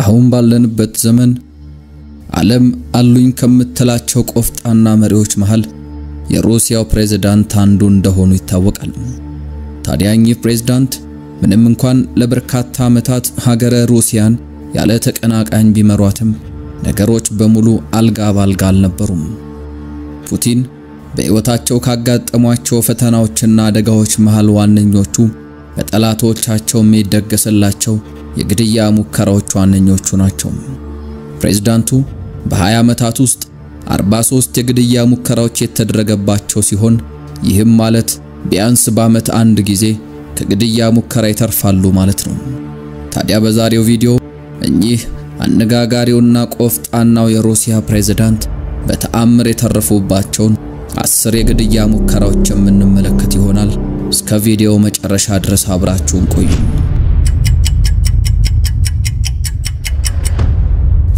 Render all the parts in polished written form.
አሁን ባለንበት ዘመን ዓለም አሉኝ ከምትላቸው ቆፍጣና መሪዎች መሃል የሩሲያው ፕሬዝዳንት አንዱ እንደሆኑ ይታወቃል። ታዲያ እኚህ ፕሬዝዳንት ምንም እንኳን ለበርካታ ዓመታት ሀገረ ሩሲያን ያለ ተቀናቃኝ ቢመሯትም ነገሮች በሙሉ አልጋ ባልጋ አልነበሩም። ፑቲን በሕይወታቸው ካጋጠሟቸው ፈተናዎችና አደጋዎች መሃል ዋነኞቹ በጠላቶቻቸው የሚደገስላቸው የግድያ ሙከራዎች ዋነኞቹ ናቸው። ፕሬዝዳንቱ በ20 ዓመታት ውስጥ 43 የግድያ ሙከራዎች የተደረገባቸው ሲሆን ይህም ማለት ቢያንስ በዓመት አንድ ጊዜ ከግድያ ሙከራ ይተርፋሉ ማለት ነው። ታዲያ በዛሬው ቪዲዮ እኚህ አነጋጋሪውና ቆፍጣናው የሩሲያ ፕሬዝዳንት በተአምር የተረፉባቸውን 10 የግድያ ሙከራዎች የምንመለከት ይሆናል። እስከ ቪዲዮ መጨረሻ ድረስ አብራችሁን ቆዩ።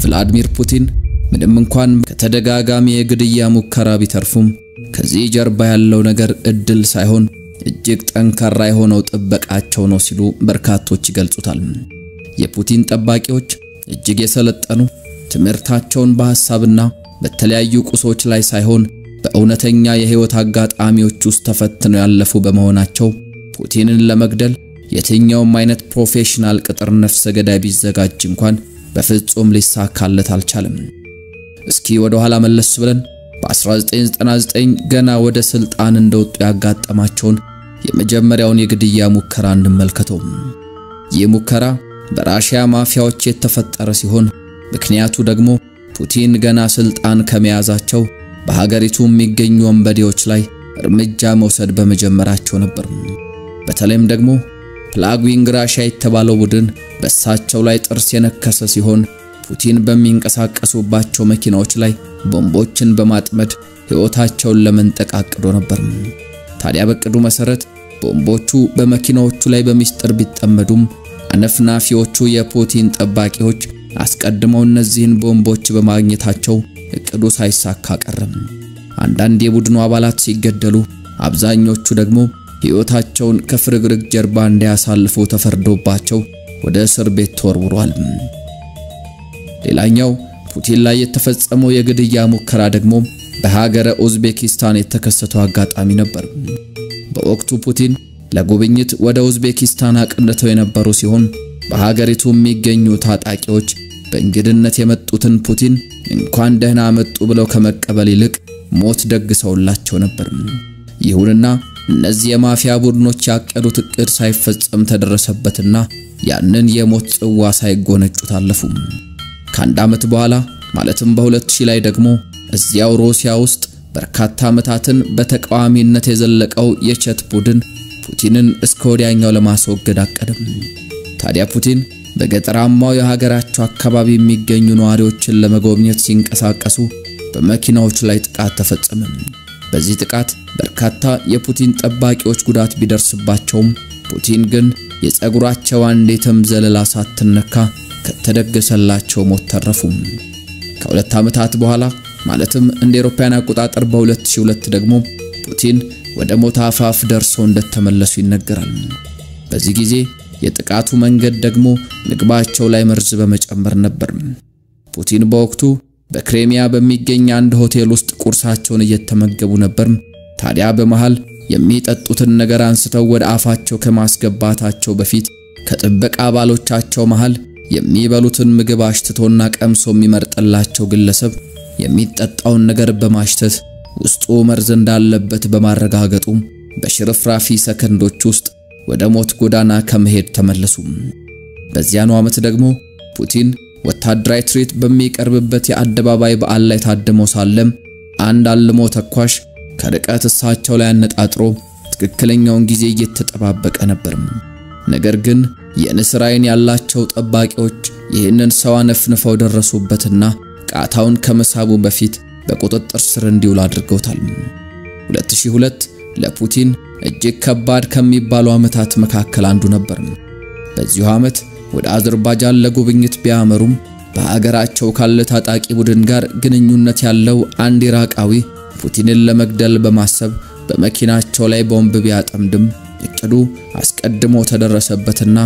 ቭላድሚር ፑቲን ምንም እንኳን ከተደጋጋሚ የግድያ ሙከራ ቢተርፉም ከዚህ ጀርባ ያለው ነገር እድል ሳይሆን እጅግ ጠንካራ የሆነው ጥበቃቸው ነው ሲሉ በርካቶች ይገልጹታል። የፑቲን ጠባቂዎች እጅግ የሰለጠኑ ትምህርታቸውን በሐሳብና በተለያዩ ቁሶች ላይ ሳይሆን በእውነተኛ የህይወት አጋጣሚዎች ውስጥ ተፈትነው ያለፉ በመሆናቸው ፑቲንን ለመግደል የትኛውም አይነት ፕሮፌሽናል ቅጥር ነፍሰ ገዳይ ቢዘጋጅ እንኳን በፍጹም ሊሳካለት አልቻለም። እስኪ ወደ ኋላ መለስ ብለን በ1999 ገና ወደ ስልጣን እንደወጡ ያጋጠማቸውን የመጀመሪያውን የግድያ ሙከራ እንመልከተው። ይህ ሙከራ በራሺያ ማፊያዎች የተፈጠረ ሲሆን ምክንያቱ ደግሞ ፑቲን ገና ስልጣን ከመያዛቸው በሀገሪቱ የሚገኙ ወንበዴዎች ላይ እርምጃ መውሰድ በመጀመራቸው ነበር። በተለይም ደግሞ ፕላግዊንግ ራሺያ የተባለው ቡድን በሳቸው ላይ ጥርስ የነከሰ ሲሆን ፑቲን በሚንቀሳቀሱባቸው መኪናዎች ላይ ቦምቦችን በማጥመድ ሕይወታቸውን ለመንጠቅ አቅዶ ነበር። ታዲያ በቅዱ መሰረት ቦምቦቹ በመኪናዎቹ ላይ በሚስጥር ቢጠመዱም አነፍናፊዎቹ የፑቲን ጠባቂዎች አስቀድመው እነዚህን ቦምቦች በማግኘታቸው እቅዱ ሳይሳካ ቀረም። አንዳንድ የቡድኑ አባላት ሲገደሉ አብዛኞቹ ደግሞ ሕይወታቸውን ከፍርግርግ ጀርባ እንዲያሳልፉ ተፈርዶባቸው ወደ እስር ቤት ተወርውረዋል። ሌላኛው ፑቲን ላይ የተፈጸመው የግድያ ሙከራ ደግሞ በሀገረ ኡዝቤኪስታን የተከሰተው አጋጣሚ ነበር። በወቅቱ ፑቲን ለጉብኝት ወደ ኡዝቤኪስታን አቅንተው የነበሩ ሲሆን በሀገሪቱ የሚገኙ ታጣቂዎች በእንግድነት የመጡትን ፑቲን እንኳን ደህና መጡ ብለው ከመቀበል ይልቅ ሞት ደግሰውላቸው ነበር። ይሁንና እነዚህ የማፊያ ቡድኖች ያቀዱት እቅድ ሳይፈጸም ተደረሰበትና ያንን የሞት ጽዋ ሳይጎነጩት አለፉ። ከአንድ ዓመት በኋላ ማለትም በ2000 ላይ ደግሞ እዚያው ሩሲያ ውስጥ በርካታ ዓመታትን በተቃዋሚነት የዘለቀው የቼት ቡድን ፑቲንን እስከ ወዲያኛው ለማስወገድ አቀደም። ታዲያ ፑቲን በገጠራማው የሀገራቸው አካባቢ የሚገኙ ነዋሪዎችን ለመጎብኘት ሲንቀሳቀሱ በመኪናዎች ላይ ጥቃት ተፈጸመ። በዚህ ጥቃት በርካታ የፑቲን ጠባቂዎች ጉዳት ቢደርስባቸውም ፑቲን ግን የፀጉራቸው አንዴትም ዘለላ ሳትነካ ከተደገሰላቸው ሞት ተረፉ። ከሁለት ዓመታት በኋላ ማለትም እንደ አውሮፓውያን አቆጣጠር በ2002 ደግሞ ፑቲን ወደ ሞት አፋፍ ደርሰው እንደተመለሱ ይነገራል። በዚህ ጊዜ የጥቃቱ መንገድ ደግሞ ምግባቸው ላይ መርዝ በመጨመር ነበር። ፑቲን በወቅቱ በክሬሚያ በሚገኝ አንድ ሆቴል ውስጥ ቁርሳቸውን እየተመገቡ ነበር። ታዲያ በመሃል የሚጠጡትን ነገር አንስተው ወደ አፋቸው ከማስገባታቸው በፊት ከጥበቃ አባሎቻቸው መሃል የሚበሉትን ምግብ አሽትቶና ቀምሶ የሚመርጥላቸው ግለሰብ የሚጠጣውን ነገር በማሽተት ውስጡ መርዝ እንዳለበት በማረጋገጡ በሽርፍራፊ ሰከንዶች ውስጥ ወደ ሞት ጎዳና ከመሄድ ተመለሱ። በዚያኑ ዓመት ደግሞ ፑቲን ወታደራዊ ትርኢት በሚቀርብበት የአደባባይ በዓል ላይ ታድመው ሳለም አንድ አልሞ ተኳሽ ከርቀት እሳቸው ላይ አነጣጥሮ ትክክለኛውን ጊዜ እየተጠባበቀ ነበር። ነገር ግን የንስር ዓይን ያላቸው ጠባቂዎች ይህንን ሰው አነፍንፈው ደረሱበትና ቃታውን ከመሳቡ በፊት በቁጥጥር ስር እንዲውል አድርገውታል። 2002 ለፑቲን እጅግ ከባድ ከሚባሉ ዓመታት መካከል አንዱ ነበር። በዚሁ ዓመት ወደ አዘርባይጃን ለጉብኝት ቢያመሩም በሀገራቸው ካለ ታጣቂ ቡድን ጋር ግንኙነት ያለው አንድ ኢራቃዊ ፑቲንን ለመግደል በማሰብ በመኪናቸው ላይ ቦምብ ቢያጠምድም እቅዱ እቅዱ አስቀድሞ ተደረሰበትና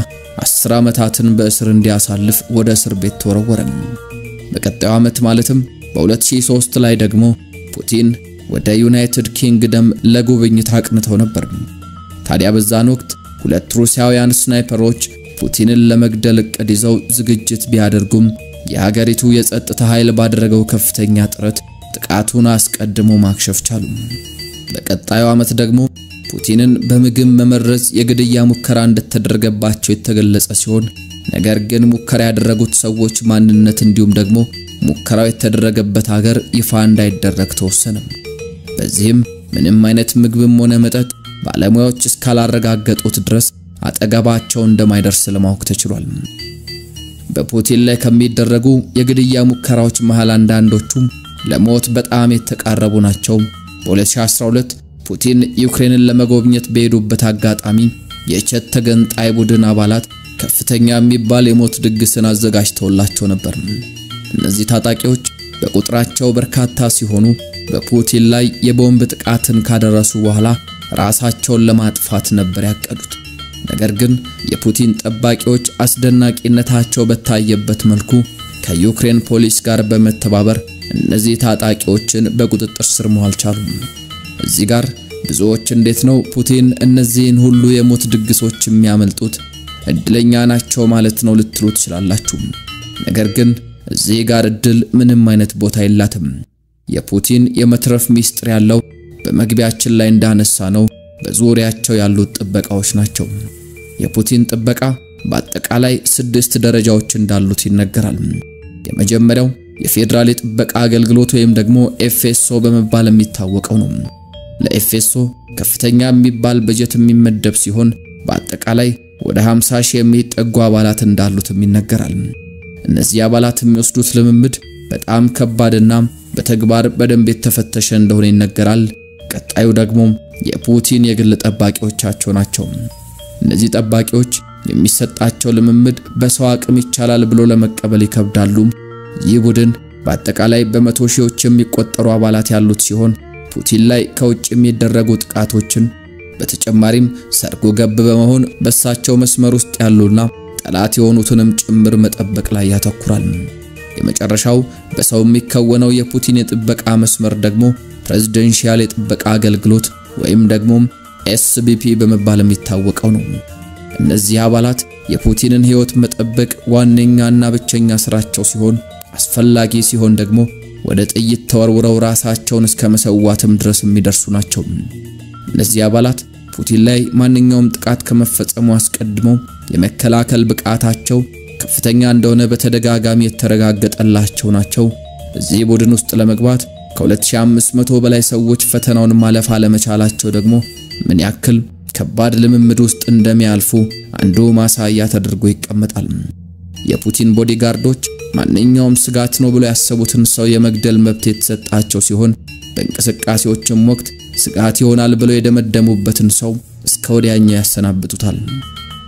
10 ዓመታትን በእስር እንዲያሳልፍ ወደ እስር ቤት ተወረወረ። በቀጣዩ ዓመት ማለትም በ2003 ላይ ደግሞ ፑቲን ወደ ዩናይትድ ኪንግደም ለጉብኝት አቅንተው ነበር። ታዲያ በዛን ወቅት ሁለት ሩሲያውያን ስናይፐሮች ፑቲንን ለመግደል እቅድ ይዘው ዝግጅት ቢያደርጉም የሀገሪቱ የጸጥታ ኃይል ባደረገው ከፍተኛ ጥረት ጥቃቱን አስቀድሞ ማክሸፍ ቻሉ። በቀጣዩ ዓመት ደግሞ ፑቲንን በምግብ መመረዝ የግድያ ሙከራ እንደተደረገባቸው የተገለጸ ሲሆን ነገር ግን ሙከራ ያደረጉት ሰዎች ማንነት እንዲሁም ደግሞ ሙከራው የተደረገበት ሀገር ይፋ እንዳይደረግ ተወሰነ። በዚህም ምንም አይነት ምግብም ሆነ መጠጥ ባለሙያዎች እስካላረጋገጡት ድረስ አጠገባቸው እንደማይደርስ ለማወቅ ተችሏል። በፑቲን ላይ ከሚደረጉ የግድያ ሙከራዎች መሃል አንዳንዶቹም ለሞት በጣም የተቃረቡ ናቸው። በ2012 ፑቲን ዩክሬንን ለመጎብኘት በሄዱበት አጋጣሚ የቼት ተገንጣይ ቡድን አባላት ከፍተኛ የሚባል የሞት ድግስን አዘጋጅተውላቸው ነበር። እነዚህ ታጣቂዎች በቁጥራቸው በርካታ ሲሆኑ በፑቲን ላይ የቦምብ ጥቃትን ካደረሱ በኋላ ራሳቸውን ለማጥፋት ነበር ያቀዱት። ነገር ግን የፑቲን ጠባቂዎች አስደናቂነታቸው በታየበት መልኩ ከዩክሬን ፖሊስ ጋር በመተባበር እነዚህ ታጣቂዎችን በቁጥጥር ስር መዋል ቻሉ። እዚህ ጋር ብዙዎች እንዴት ነው ፑቲን እነዚህን ሁሉ የሞት ድግሶች የሚያመልጡት እድለኛ ናቸው ማለት ነው ልትሉ ትችላላችሁ። ነገር ግን እዚህ ጋር እድል ምንም አይነት ቦታ የላትም። የፑቲን የመትረፍ ሚስጥር ያለው በመግቢያችን ላይ እንዳነሳ ነው በዙሪያቸው ያሉት ጥበቃዎች ናቸው። የፑቲን ጥበቃ በአጠቃላይ 6 ደረጃዎች እንዳሉት ይነገራል። የመጀመሪያው የፌደራል ጥበቃ አገልግሎት ወይም ደግሞ ኤፍኤስኦ በመባል የሚታወቀው ነው። ለኤፍኤስኦ ከፍተኛ የሚባል በጀት የሚመደብ ሲሆን በአጠቃላይ ወደ 50 ሺህ የሚጠጉ አባላት እንዳሉት ይነገራል። እነዚህ አባላት የሚወስዱት ልምምድ በጣም ከባድና በተግባር በደንብ የተፈተሸ እንደሆነ ይነገራል። ቀጣዩ ደግሞ የፑቲን የግል ጠባቂዎቻቸው ናቸው። እነዚህ ጠባቂዎች የሚሰጣቸው ልምምድ በሰው አቅም ይቻላል ብሎ ለመቀበል ይከብዳሉ። ይህ ቡድን በአጠቃላይ በመቶ ሺዎች የሚቆጠሩ አባላት ያሉት ሲሆን ፑቲን ላይ ከውጭ የሚደረጉ ጥቃቶችን በተጨማሪም ሰርጎ ገብ በመሆን በሳቸው መስመር ውስጥ ያሉና ጠላት የሆኑትንም ጭምር መጠበቅ ላይ ያተኩራል። የመጨረሻው በሰው የሚከወነው የፑቲን የጥበቃ መስመር ደግሞ ፕሬዚደንሻል የጥበቃ አገልግሎት ወይም ደግሞ ኤስቢፒ በመባል የሚታወቀው ነው። እነዚህ አባላት የፑቲንን ሕይወት መጠበቅ ዋነኛና ብቸኛ ስራቸው ሲሆን አስፈላጊ ሲሆን ደግሞ ወደ ጥይት ተወርውረው ራሳቸውን እስከ መሰዋትም ድረስ የሚደርሱ ናቸው። እነዚህ አባላት ፑቲን ላይ ማንኛውም ጥቃት ከመፈጸሙ አስቀድሞ የመከላከል ብቃታቸው ከፍተኛ እንደሆነ በተደጋጋሚ የተረጋገጠላቸው ናቸው። እዚህ ቡድን ውስጥ ለመግባት ከ2500 በላይ ሰዎች ፈተናውን ማለፍ አለመቻላቸው ደግሞ ምን ያክል ከባድ ልምምድ ውስጥ እንደሚያልፉ አንዱ ማሳያ ተደርጎ ይቀመጣል። የፑቲን ቦዲጋርዶች ማንኛውም ስጋት ነው ብሎ ያሰቡትን ሰው የመግደል መብት የተሰጣቸው ሲሆን በእንቅስቃሴዎችም ወቅት ስጋት ይሆናል ብሎ የደመደሙበትን ሰው እስከ ወዲያኛው ያሰናብቱታል።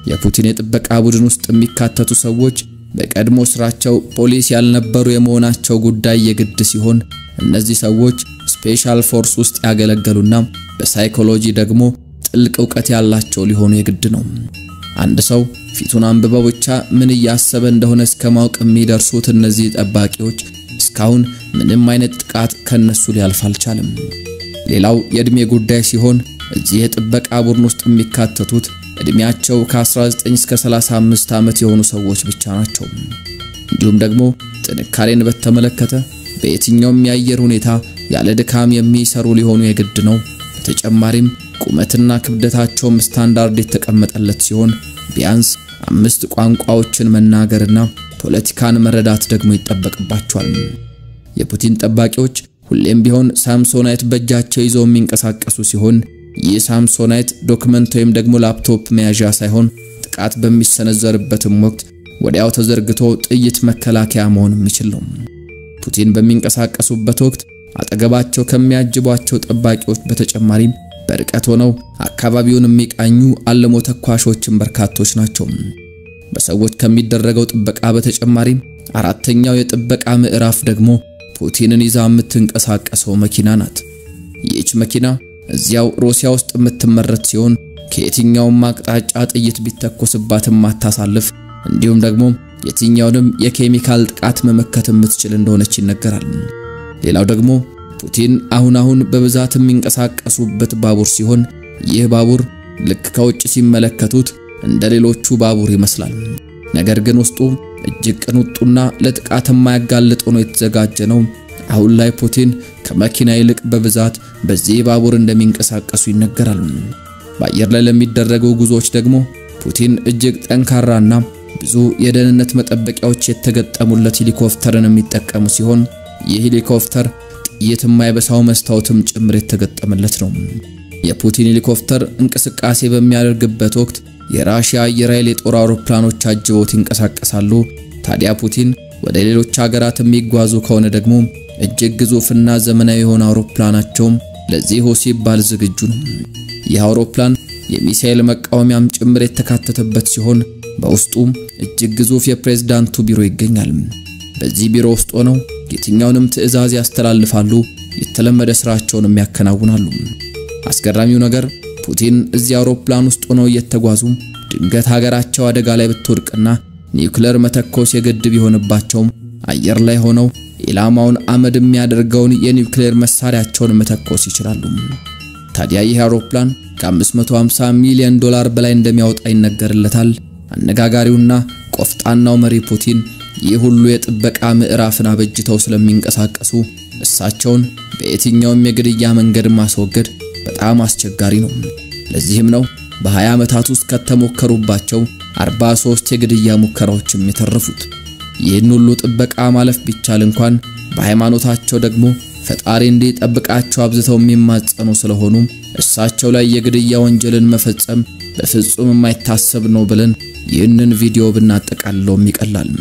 የፑቲን የጥበቃ ቡድን ውስጥ የሚካተቱ ሰዎች በቀድሞ ስራቸው ፖሊስ ያልነበሩ የመሆናቸው ጉዳይ የግድ ሲሆን እነዚህ ሰዎች ስፔሻል ፎርስ ውስጥ ያገለገሉና በሳይኮሎጂ ደግሞ ጥልቅ ዕውቀት ያላቸው ሊሆኑ የግድ ነው። አንድ ሰው ፊቱን አንብበው ብቻ ምን ያሰበ እንደሆነ እስከማወቅ የሚደርሱት እነዚህ ጠባቂዎች እስካሁን ምንም አይነት ጥቃት ከነሱ ሊያልፍ አልቻለም። ሌላው የእድሜ ጉዳይ ሲሆን እዚህ የጥበቃ ቡድን ውስጥ የሚካተቱት እድሜያቸው ከ19 እስከ 35 ዓመት የሆኑ ሰዎች ብቻ ናቸው። እንዲሁም ደግሞ ጥንካሬን በተመለከተ በየትኛውም የአየር ሁኔታ ያለ ድካም የሚሰሩ ሊሆኑ የግድ ነው። በተጨማሪም ቁመትና ክብደታቸውም ስታንዳርድ የተቀመጠለት ሲሆን ቢያንስ 5 ቋንቋዎችን መናገርና ፖለቲካን መረዳት ደግሞ ይጠበቅባቸዋል። የፑቲን ጠባቂዎች ሁሌም ቢሆን ሳምሶናይት በእጃቸው ይዘው የሚንቀሳቀሱ ሲሆን ይህ ሳምሶናይት ዶክመንት ወይም ደግሞ ላፕቶፕ መያዣ ሳይሆን ጥቃት በሚሰነዘርበትም ወቅት ወዲያው ተዘርግቶ ጥይት መከላከያ መሆን የሚችል ነው። ፑቲን በሚንቀሳቀሱበት ወቅት አጠገባቸው ከሚያጅቧቸው ጠባቂዎች በተጨማሪም በርቀት ሆነው አካባቢውን የሚቃኙ አለሞ ተኳሾችን በርካቶች ናቸው። በሰዎች ከሚደረገው ጥበቃ በተጨማሪም አራተኛው የጥበቃ ምዕራፍ ደግሞ ፑቲንን ይዛ የምትንቀሳቀሰው መኪና ናት። ይህች መኪና እዚያው ሩሲያ ውስጥ የምትመረት ሲሆን ከየትኛውም አቅጣጫ ጥይት ቢተኮስባትም ማታሳልፍ እንዲሁም ደግሞ የትኛውንም የኬሚካል ጥቃት መመከት የምትችል እንደሆነች ይነገራል። ሌላው ደግሞ ፑቲን አሁን በብዛት የሚንቀሳቀሱበት ባቡር ሲሆን ይህ ባቡር ልክ ከውጭ ሲመለከቱት እንደሌሎቹ ባቡር ይመስላል። ነገር ግን ውስጡ እጅግ ቅንጡና ለጥቃት የማያጋልጥ ሆኖ የተዘጋጀ ነው። አሁን ላይ ፑቲን ከመኪና ይልቅ በብዛት በዚህ ባቡር እንደሚንቀሳቀሱ ይነገራል። በአየር ላይ ለሚደረጉ ጉዞዎች ደግሞ ፑቲን እጅግ ጠንካራና ብዙ የደህንነት መጠበቂያዎች የተገጠሙለት ሄሊኮፕተርን የሚጠቀሙ ሲሆን ይህ ሄሊኮፕተር ጥይት የማይበሳው መስታወትም ጭምር የተገጠመለት ነው። የፑቲን ሄሊኮፕተር እንቅስቃሴ በሚያደርግበት ወቅት የራሺያ አየር ኃይል የጦር አውሮፕላኖች አጅበውት ይንቀሳቀሳሉ። ታዲያ ፑቲን ወደ ሌሎች ሀገራት የሚጓዙ ከሆነ ደግሞ እጅግ ግዙፍና ዘመናዊ የሆነ አውሮፕላናቸው ለዚህ ሲባል ዝግጁ ነው። ይህ አውሮፕላን የሚሳኤል መቃወሚያም ጭምር የተካተተበት ሲሆን በውስጡ እጅግ ግዙፍ የፕሬዝዳንቱ ቢሮ ይገኛል። በዚህ ቢሮ ውስጥ ሆነው የትኛውንም ትዕዛዝ ያስተላልፋሉ፣ የተለመደ ስራቸውንም ያከናውናሉ። አስገራሚው ነገር ፑቲን እዚህ አውሮፕላን ውስጥ ሆነው እየተጓዙ ድንገት ሀገራቸው አደጋ ላይ ብትወድቅና ኒውክሌር መተኮስ የግድ ቢሆንባቸው አየር ላይ ሆነው ኢላማውን አመድ የሚያደርገውን የኒውክሌር መሳሪያቸውን መተኮስ ይችላሉ። ታዲያ ይህ አውሮፕላን ከ550 ሚሊዮን ዶላር በላይ እንደሚያወጣ ይነገርለታል። አነጋጋሪውና ቆፍጣናው መሪ ፑቲን ይህ ሁሉ የጥበቃ ምዕራፍን አበጅተው ስለሚንቀሳቀሱ እሳቸውን በየትኛውም የግድያ መንገድ ማስወገድ በጣም አስቸጋሪ ነው። ለዚህም ነው በ20 ዓመታት ውስጥ ከተሞከሩባቸው 43 የግድያ ሙከራዎችም የተረፉት። ይህን ሁሉ ጥበቃ ማለፍ ቢቻል እንኳን በሃይማኖታቸው ደግሞ ፈጣሪ እንዲጠብቃቸው አብዝተው የሚማጸኑ ስለሆኑ እሳቸው ላይ የግድያ ወንጀልን መፈጸም በፍጹም የማይታሰብ ነው ብለን ይህንን ቪዲዮ ብናጠቃልለው ይቀላል።